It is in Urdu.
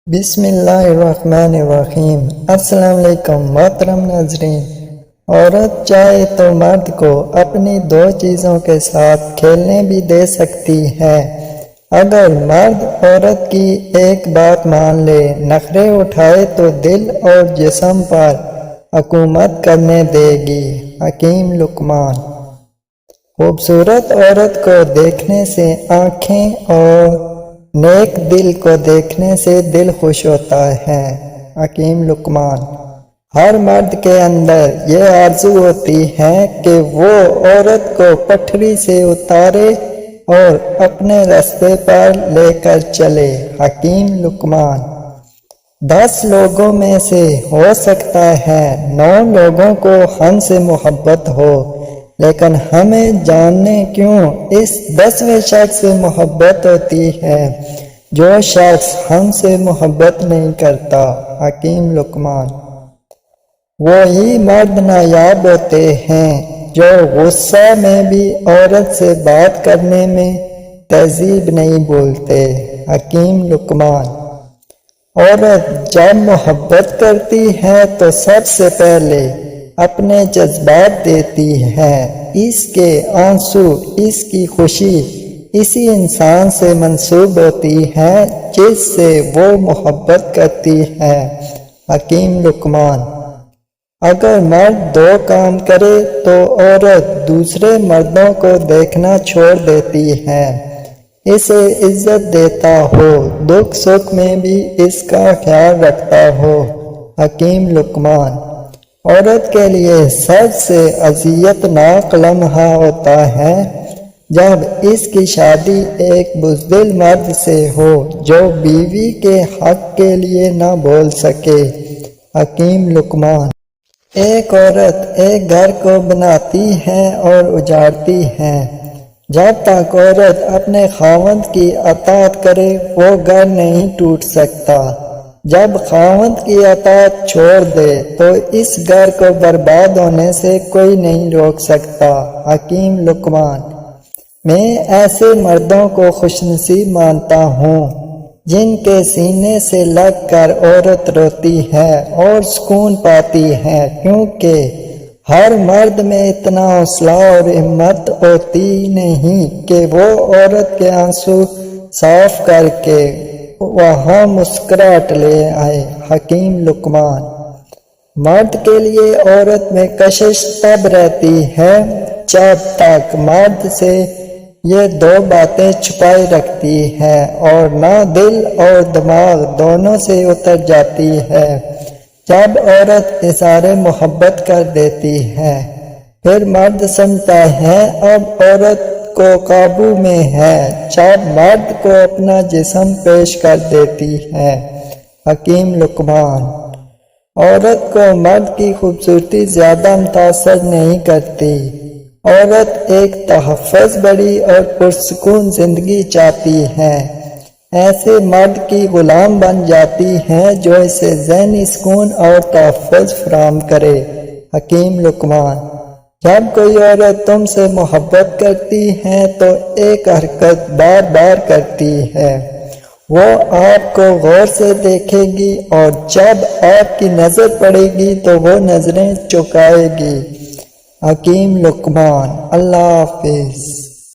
بسم اللہ الرحمن الرحیم۔ السلام علیکم محترم ناظرین۔ عورت چاہے تو مرد کو اپنی دو چیزوں کے ساتھ کھیلنے بھی دے سکتی ہے۔ اگر مرد عورت کی ایک بات مان لے، نخرے اٹھائے تو دل اور جسم پر حکومت کرنے دے گی۔ حکیم لقمان۔ خوبصورت عورت کو دیکھنے سے آنکھیں اور نیک دل کو دیکھنے سے دل خوش ہوتا ہے۔ حکیم لقمان۔ ہر مرد کے اندر یہ آرزو ہوتی ہے کہ وہ عورت کو پٹری سے اتارے اور اپنے راستے پر لے کر چلے۔ حکیم لقمان۔ 10 لوگوں میں سے ہو سکتا ہے 9 لوگوں کو ہم سے محبت ہو، لیکن ہمیں جاننے کیوں اس 10ویں شخص سے محبت ہوتی ہے جو شخص ہم سے محبت نہیں کرتا۔ حکیم لقمان۔ وہی مرد نایاب ہوتے ہیں جو غصہ میں بھی عورت سے بات کرنے میں تہذیب نہیں بولتے۔ حکیم لقمان۔ عورت جب محبت کرتی ہے تو سب سے پہلے اپنے جذبات دیتی ہے۔ اس کے آنسو، اس کی خوشی اسی انسان سے منسوب ہوتی ہے جس سے وہ محبت کرتی ہے۔ حکیم لقمان۔ اگر مرد 2 کام کرے تو عورت دوسرے مردوں کو دیکھنا چھوڑ دیتی ہے، اسے عزت دیتا ہو، دکھ سکھ میں بھی اس کا خیال رکھتا ہو۔ حکیم لقمان۔ عورت کے لیے سب سے اذیت ناک لمحہ ہوتا ہے جب اس کی شادی ایک بزدل مرد سے ہو جو بیوی کے حق کے لیے نہ بول سکے۔ حکیم لقمان۔ ایک عورت ایک گھر کو بناتی ہے اور اجاڑتی ہے۔ جب تک عورت اپنے خاوند کی اطاعت کرے وہ گھر نہیں ٹوٹ سکتا۔ جب خاوند کی اطاعت چھوڑ دے تو اس گھر کو برباد ہونے سے کوئی نہیں روک سکتا۔ حکیم لقمان۔ میں ایسے مردوں کو خوش نصیب مانتا ہوں جن کے سینے سے لگ کر عورت روتی ہے اور سکون پاتی ہے، کیونکہ ہر مرد میں اتنا حوصلہ اور ہمت ہوتی نہیں کہ وہ عورت کے آنسو صاف کر کے وہاں مسکراہٹ لے آئے۔ حکیم لقمان۔ مرد کے لیے عورت میں کشش تب رہتی ہے جب تک مرد سے یہ 2 باتیں چھپائے رکھتی ہے اور نہ دل اور دماغ دونوں سے اتر جاتی ہے۔ جب عورت اظہار محبت کر دیتی ہے پھر مرد سمجھتا ہے اب عورت کو قابو میں ہے، جب مرد کو اپنا جسم پیش کر دیتی ہے۔ حکیم لقمان۔ عورت کو مرد کی خوبصورتی زیادہ متاثر نہیں کرتی۔ عورت ایک تحفظ بڑی اور پرسکون زندگی چاہتی ہے، ایسے مرد کی غلام بن جاتی ہے جو اسے ذہنی سکون اور تحفظ فراہم کرے۔ حکیم لقمان۔ جب کوئی عورت تم سے محبت کرتی ہے تو ایک حرکت بار بار کرتی ہے، وہ آپ کو غور سے دیکھے گی اور جب آپ کی نظر پڑے گی تو وہ نظریں چکائے گی۔ حکیم لقمان۔ اللہ حافظ۔